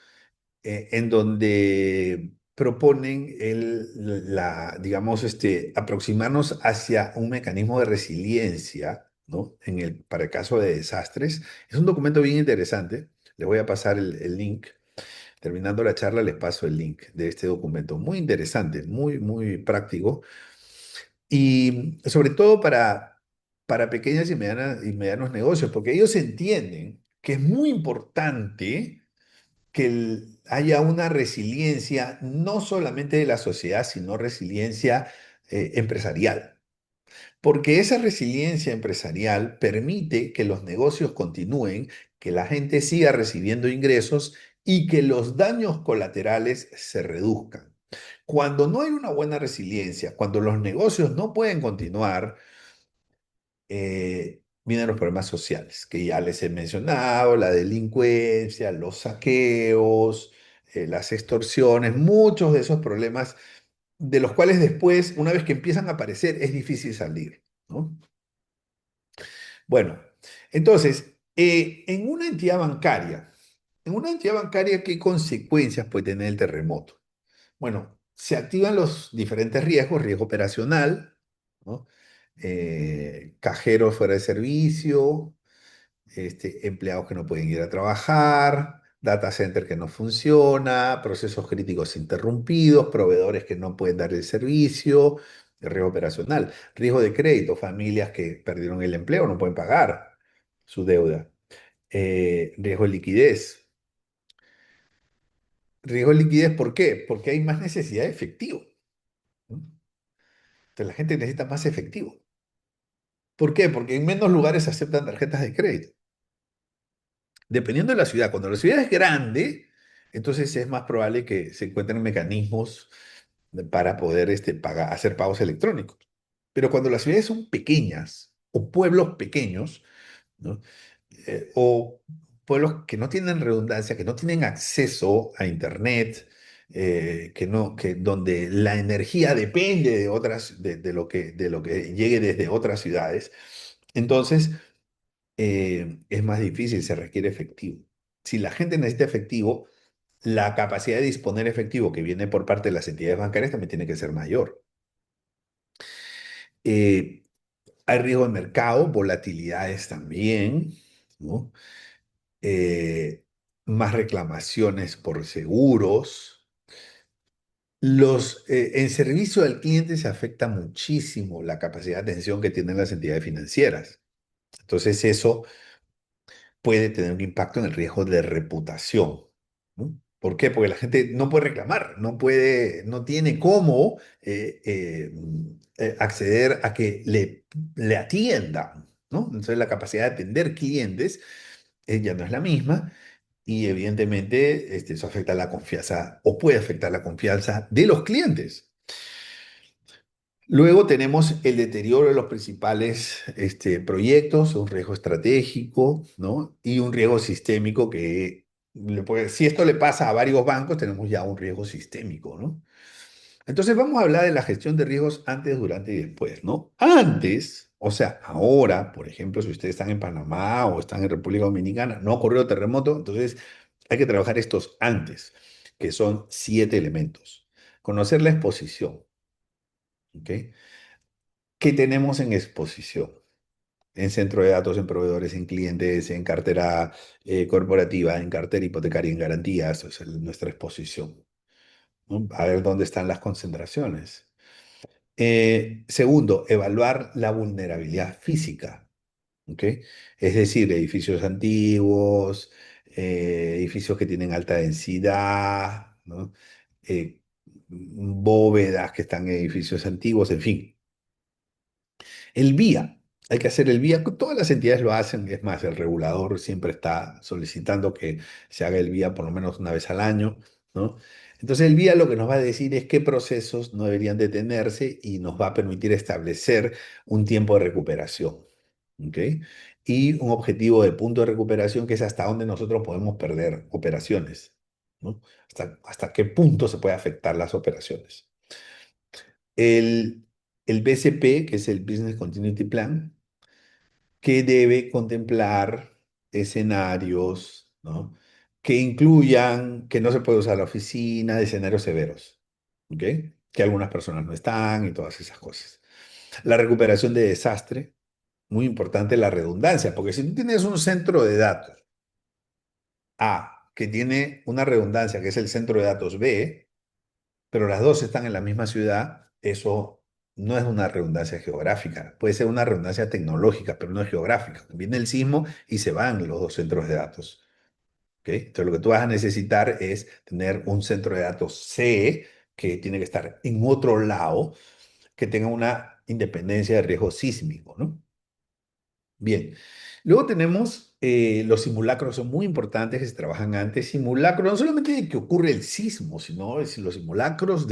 En donde proponen digamos, aproximarnos hacia un mecanismo de resiliencia, ¿no? Para el caso de desastres. Es un documento bien interesante. Les voy a pasar el link. Terminando la charla, les paso el link de este documento. Muy interesante, muy, muy práctico. Y sobre todo para pequeñas y medianos negocios, porque ellos entienden que es muy importante que haya una resiliencia no solamente de la sociedad, sino resiliencia empresarial. Porque esa resiliencia empresarial permite que los negocios continúen, que la gente siga recibiendo ingresos y que los daños colaterales se reduzcan. Cuando no hay una buena resiliencia, cuando los negocios no pueden continuar, vienen los problemas sociales, que ya les he mencionado, la delincuencia, los saqueos, las extorsiones, muchos de esos problemas de los cuales después, una vez que empiezan a aparecer, es difícil salir, ¿no? Bueno, entonces, en una entidad bancaria, ¿qué consecuencias puede tener el terremoto? Bueno, se activan los diferentes riesgos, riesgo operacional, ¿no? Cajeros fuera de servicio, empleados que no pueden ir a trabajar, data center que no funciona, procesos críticos interrumpidos, proveedores que no pueden dar el servicio, riesgo operacional, riesgo de crédito, familias que perdieron el empleo, no pueden pagar su deuda, riesgo de liquidez. Riesgo de liquidez, ¿por qué? Porque hay más necesidad de efectivo, ¿no? Entonces la gente necesita más efectivo. ¿Por qué? Porque en menos lugares se aceptan tarjetas de crédito. Dependiendo de la ciudad, cuando la ciudad es grande, entonces es más probable que se encuentren mecanismos para poder hacer pagos electrónicos. Pero cuando las ciudades son pequeñas o pueblos pequeños, ¿no? O pueblos que no tienen redundancia, que no tienen acceso a Internet, donde la energía depende de lo que llegue desde otras ciudades, entonces es más difícil, se requiere efectivo. Si la gente necesita efectivo, la capacidad de disponer efectivo que viene por parte de las entidades bancarias también tiene que ser mayor. Eh, Hay riesgo de mercado, volatilidades también, ¿no? Eh, Más reclamaciones por seguros. En servicio al cliente se afecta muchísimo la capacidad de atención que tienen las entidades financieras. Entonces eso puede tener un impacto en el riesgo de reputación, ¿no? ¿Por qué? Porque la gente no puede reclamar, no tiene cómo acceder a que le atiendan, ¿no? Entonces la capacidad de atender clientes ya no es la misma y evidentemente eso afecta la confianza o puede afectar la confianza de los clientes. Luego tenemos el deterioro de los principales proyectos, un riesgo estratégico, ¿no? Y un riesgo sistémico si esto le pasa a varios bancos, tenemos ya un riesgo sistémico, ¿no? Entonces vamos a hablar de la gestión de riesgos antes, durante y después, ¿no? Antes, o sea, ahora, por ejemplo, si ustedes están en Panamá o están en República Dominicana, no ha ocurrido terremoto, entonces hay que trabajar estos antes, que son 7 elementos. Conocer la exposición, ¿ok? ¿Qué tenemos en exposición? En centro de datos, en proveedores, en clientes, en cartera corporativa, en cartera hipotecaria, en garantías, o sea, nuestra exposición, ¿no? A ver dónde están las concentraciones. Segundo, evaluar la vulnerabilidad física, ¿ok? Es decir, edificios antiguos, edificios que tienen alta densidad, ¿no? Bóvedas que están en edificios antiguos, en fin. El vía, hay que hacer el vía, todas las entidades lo hacen, es más, el regulador siempre está solicitando que se haga el vía por lo menos una vez al año, ¿no? Entonces el vía lo que nos va a decir es qué procesos no deberían detenerse y nos va a permitir establecer un tiempo de recuperación, ¿ok? Y un objetivo de punto de recuperación que es hasta dónde nosotros podemos perder operaciones, ¿no? Hasta qué punto se puede afectar las operaciones. El, el BCP, que es el Business Continuity Plan, que debe contemplar escenarios, ¿no? Que incluyan que no se puede usar la oficina, de escenarios severos, ¿ok? Que algunas personas no están y todas esas cosas. La recuperación de desastre, muy importante la redundancia, porque si tú tienes un centro de datos A que tiene una redundancia que es el centro de datos B, pero las dos están en la misma ciudad, eso no es una redundancia geográfica, puede ser una redundancia tecnológica, pero no es geográfica. Viene el sismo y se van los dos centros de datos, ¿ok? Entonces lo que tú vas a necesitar es tener un centro de datos C que tiene que estar en otro lado, que tenga una independencia de riesgo sísmico, ¿no? Bien. Luego tenemos los simulacros, son muy importantes que se trabajan antes. Simulacros, no solamente de que ocurre el sismo, sino los simulacros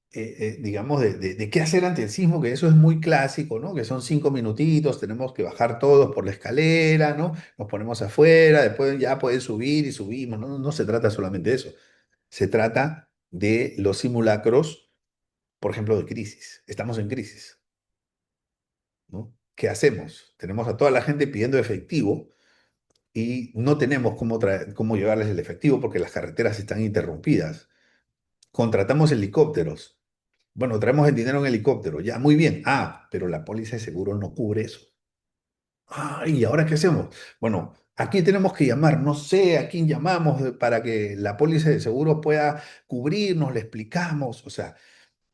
digamos, de qué hacer ante el sismo, que eso es muy clásico, ¿no? Que son 5 minutitos, tenemos que bajar todos por la escalera, ¿no? Nos ponemos afuera, después ya pueden subir y subimos, ¿no? No se trata solamente de eso. Se trata de los simulacros, por ejemplo, de crisis. Estamos en crisis, ¿no? ¿qué hacemos? Tenemos a toda la gente pidiendo efectivo y no tenemos cómo llevarles el efectivo porque las carreteras están interrumpidas. Contratamos helicópteros. Bueno, traemos el dinero en helicóptero. Ya, muy bien. Ah, pero la póliza de seguro no cubre eso. Ah, ¿y ahora qué hacemos? Bueno, aquí tenemos que llamar. No sé a quién llamamos para que la póliza de seguro pueda cubrirnos, le explicamos. O sea,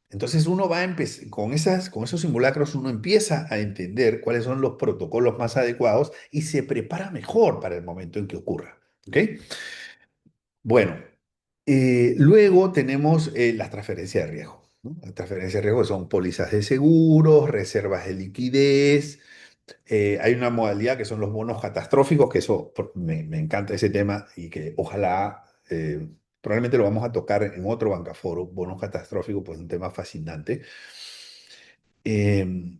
entonces uno va a empezar con esos simulacros, uno empieza a entender cuáles son los protocolos más adecuados y se prepara mejor para el momento en que ocurra. ¿Ok? Bueno, luego tenemos las transferencias de riesgo, ¿no? Las transferencias de riesgo son pólizas de seguros, reservas de liquidez. Hay una modalidad que son los bonos catastróficos, que me encanta ese tema y que ojalá, probablemente lo vamos a tocar en otro Bancaforo, bonos catastróficos, pues un tema fascinante. Eh,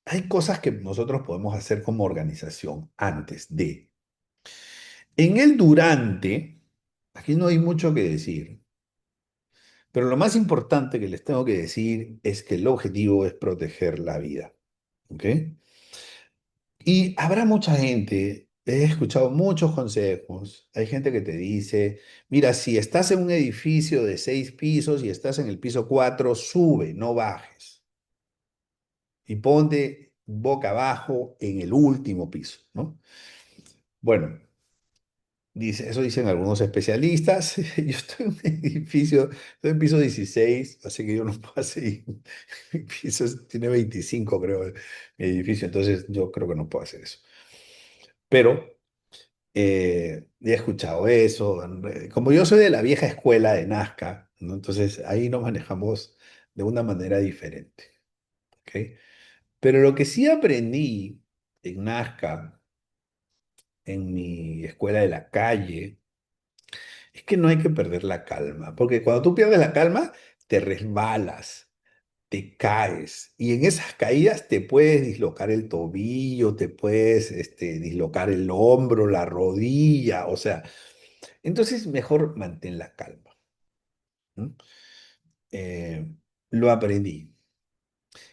Hay cosas que nosotros podemos hacer como organización antes de. En el durante, aquí no hay mucho que decir, pero lo más importante que les tengo que decir es que el objetivo es proteger la vida. ¿Ok? Y habrá mucha gente, he escuchado muchos consejos, hay gente que te dice, mira, si estás en un edificio de 6 pisos y estás en el piso 4, sube, no bajes. Y ponte boca abajo en el último piso, ¿no? Bueno, eso dicen algunos especialistas. Yo estoy en un edificio, estoy en piso 16, así que yo no puedo hacer. Mi piso tiene 25, creo, mi edificio, entonces yo creo que no puedo hacer eso. Pero he escuchado eso. Como yo soy de la vieja escuela de Nazca, ¿no? Entonces ahí nos manejamos de una manera diferente. ¿Ok? Pero lo que sí aprendí en Nazca, en mi escuela de la calle, es que no hay que perder la calma, porque cuando tú pierdes la calma, te resbalas, te caes, y en esas caídas te puedes dislocar el tobillo, te puedes dislocar el hombro, la rodilla, o sea, entonces mejor mantén la calma. ¿No? Eh, lo aprendí.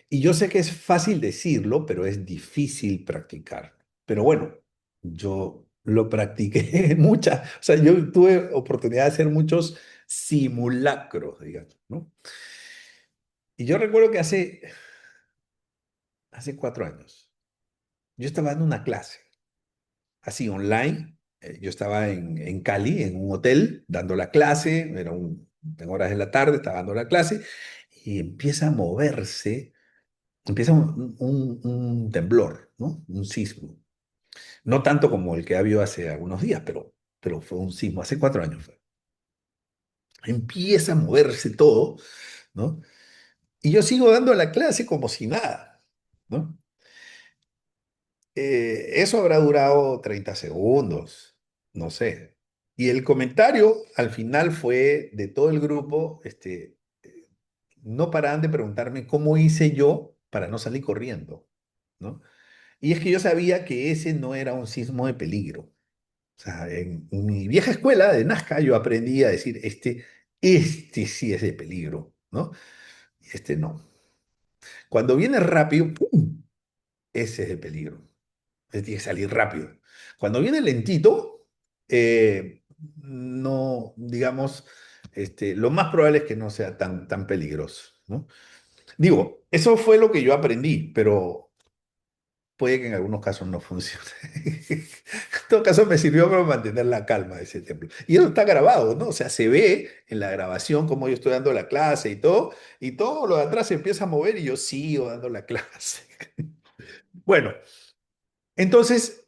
Y yo sé que es fácil decirlo, pero es difícil practicar. Pero bueno, yo lo practiqué muchas, o sea, yo tuve oportunidad de hacer muchos simulacros, digamos, ¿no? Y yo recuerdo que hace 4 años, yo estaba dando una clase, así online. Yo estaba en Cali, en un hotel, dando la clase, en horas de la tarde, estaba dando la clase, y empieza a moverse, empieza un temblor, ¿no? Un sismo. No tanto como el que ha habido hace algunos días, pero fue un sismo, hace 4 años fue. Empieza a moverse todo, ¿no? Y yo sigo dando la clase como si nada, ¿no? Eso habrá durado 30 segundos, no sé. Y el comentario al final fue de todo el grupo, no paraban de preguntarme cómo hice yo para no salir corriendo, ¿no? Y es que yo sabía que ese no era un sismo de peligro. O sea, en mi vieja escuela de Nazca yo aprendí a decir, este sí es de peligro, ¿no? Y este no. Cuando viene rápido, ¡pum! Ese es de peligro. Ese tiene que salir rápido. Cuando viene lentito, no, digamos, lo más probable es que no sea tan peligroso, ¿no? Digo, eso fue lo que yo aprendí, pero puede que en algunos casos no funcione. En todo caso, me sirvió para mantener la calma de ese templo. Y eso está grabado, ¿no? O sea, se ve en la grabación cómo yo estoy dando la clase y todo lo de atrás se empieza a mover y yo sigo dando la clase. Bueno, entonces,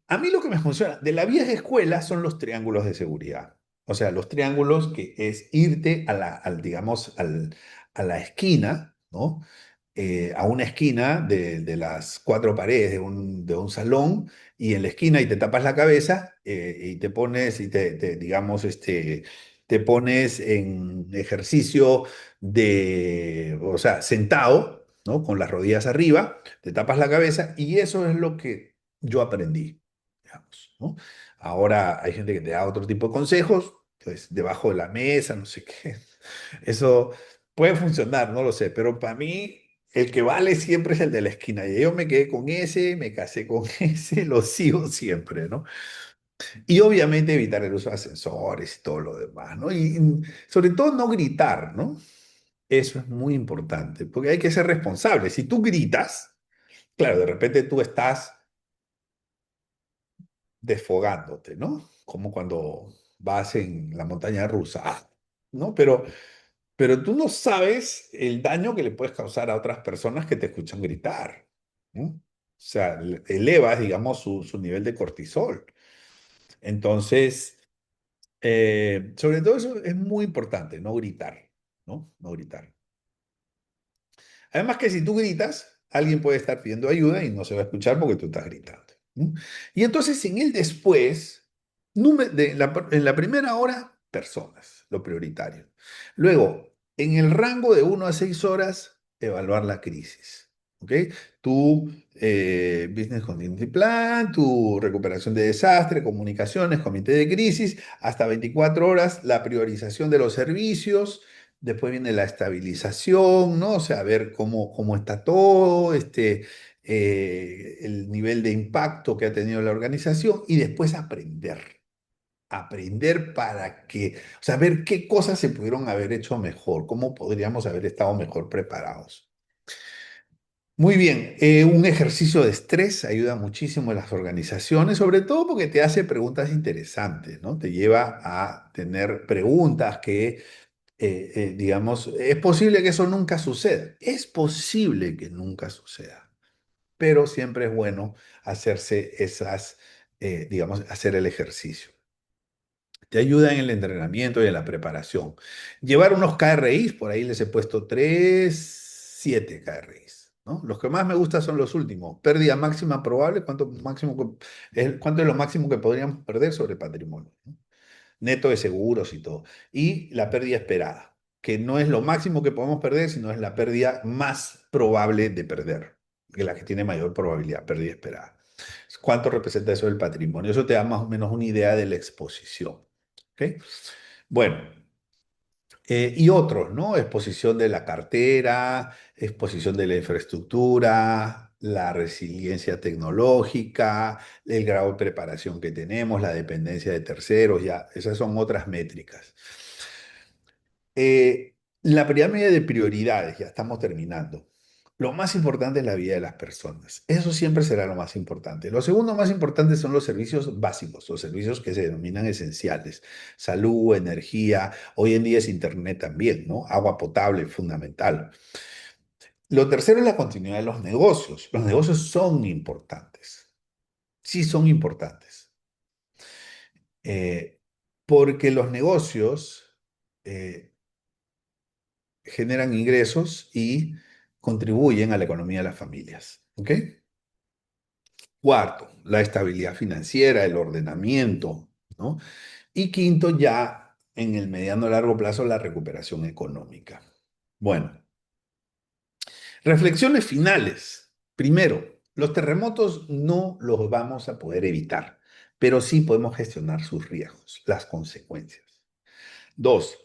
a mí lo que me funciona de la vieja escuela son los triángulos de seguridad. O sea, los triángulos que es irte digamos, a la esquina, ¿no? A una esquina de las 4 paredes de un salón y en la esquina y te tapas la cabeza y te pones y digamos, te pones en ejercicio o sea, sentado, ¿no? Con las rodillas arriba, te tapas la cabeza y eso es lo que yo aprendí, digamos, ¿no? Ahora hay gente que te da otro tipo de consejos, pues debajo de la mesa, no sé qué. Eso puede funcionar, no lo sé, pero para mí el que vale siempre es el de la esquina. Y yo me quedé con ese, me casé con ese, lo sigo siempre, ¿no? Y obviamente evitar el uso de ascensores y todo lo demás, ¿no? Y sobre todo no gritar, ¿no? Eso es muy importante, porque hay que ser responsable. Si tú gritas, claro, de repente tú estás desfogándote, ¿no? Como cuando vas en la montaña rusa, ¿no? Pero tú no sabes el daño que le puedes causar a otras personas que te escuchan gritar, ¿no? O sea, elevas, digamos, su nivel de cortisol. Entonces, sobre todo eso es muy importante, no gritar, ¿no? No gritar. Además que si tú gritas, alguien puede estar pidiendo ayuda y no se va a escuchar porque tú estás gritando, ¿no? Y entonces en el después, en la primera hora, personas, lo prioritario. Luego, en el rango de 1 a 6 horas, evaluar la crisis. ¿Ok? Tu Business Continuity Plan, tu recuperación de desastre, comunicaciones, comité de crisis, hasta 24 horas, la priorización de los servicios. Después viene la estabilización, ¿no? O sea, ver cómo está todo, el nivel de impacto que ha tenido la organización y después aprender. Aprender para que, o sea, ver qué cosas se pudieron haber hecho mejor, cómo podríamos haber estado mejor preparados. Muy bien, un ejercicio de estrés ayuda muchísimo en las organizaciones, sobre todo porque te hace preguntas interesantes, ¿no? Te lleva a tener preguntas que digamos, es posible que eso nunca suceda. Es posible que nunca suceda, pero siempre es bueno hacerse digamos, hacer el ejercicio. Te ayuda en el entrenamiento y en la preparación. Llevar unos KRIs, por ahí les he puesto 7 KRIs, ¿no? Los que más me gustan son los últimos. Pérdida máxima probable, cuánto es lo máximo que podríamos perder sobre patrimonio, ¿no? Neto de seguros y todo. Y la pérdida esperada, que no es lo máximo que podemos perder, sino es la pérdida más probable de perder, que la que tiene mayor probabilidad, pérdida esperada. ¿Cuánto representa eso del patrimonio? Eso te da más o menos una idea de la exposición. ¿Ok? Bueno, y otros, ¿no? Exposición de la cartera, exposición de la infraestructura, la resiliencia tecnológica, el grado de preparación que tenemos, la dependencia de terceros, ya, esas son otras métricas. La pirámide de prioridades, ya estamos terminando. Lo más importante es la vida de las personas. Eso siempre será lo más importante. Lo segundo más importante son los servicios básicos, los servicios que se denominan esenciales. Salud, energía, hoy en día es internet también, ¿no? Agua potable, fundamental. Lo tercero es la continuidad de los negocios. Los negocios son importantes. Sí son importantes. Eh, porque los negocios generan ingresos y contribuyen a la economía de las familias. ¿Ok? Cuarto, la estabilidad financiera, el ordenamiento, ¿no? Y quinto, ya en el mediano a largo plazo, la recuperación económica. Bueno, reflexiones finales. Primero, los terremotos no los vamos a poder evitar, pero sí podemos gestionar sus riesgos, las consecuencias. Dos,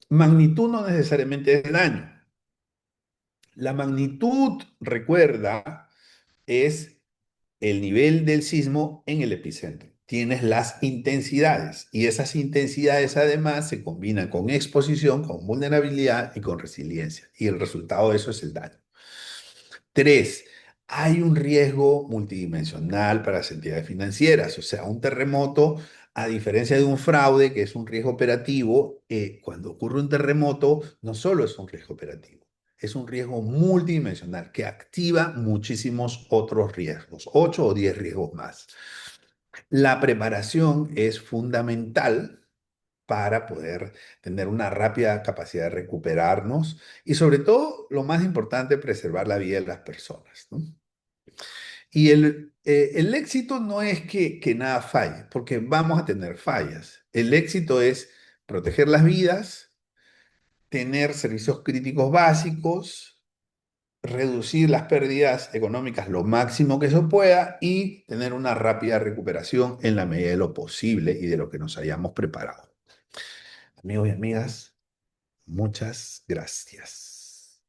magnitud no necesariamente es daño. La magnitud, recuerda, es el nivel del sismo en el epicentro. Tienes las intensidades y esas intensidades además se combinan con exposición, con vulnerabilidad y con resiliencia. Y el resultado de eso es el daño. Tres, hay un riesgo multidimensional para las entidades financieras. O sea, un terremoto, a diferencia de un fraude, que es un riesgo operativo, cuando ocurre un terremoto, no solo es un riesgo operativo, es un riesgo multidimensional que activa muchísimos otros riesgos, 8 o 10 riesgos más. La preparación es fundamental para poder tener una rápida capacidad de recuperarnos y sobre todo, lo más importante, preservar la vida de las personas, ¿no? Y el éxito no es que nada falle, porque vamos a tener fallas. El éxito es proteger las vidas, tener servicios críticos básicos, reducir las pérdidas económicas lo máximo que se pueda y tener una rápida recuperación en la medida de lo posible y de lo que nos hayamos preparado. Amigos y amigas, muchas gracias.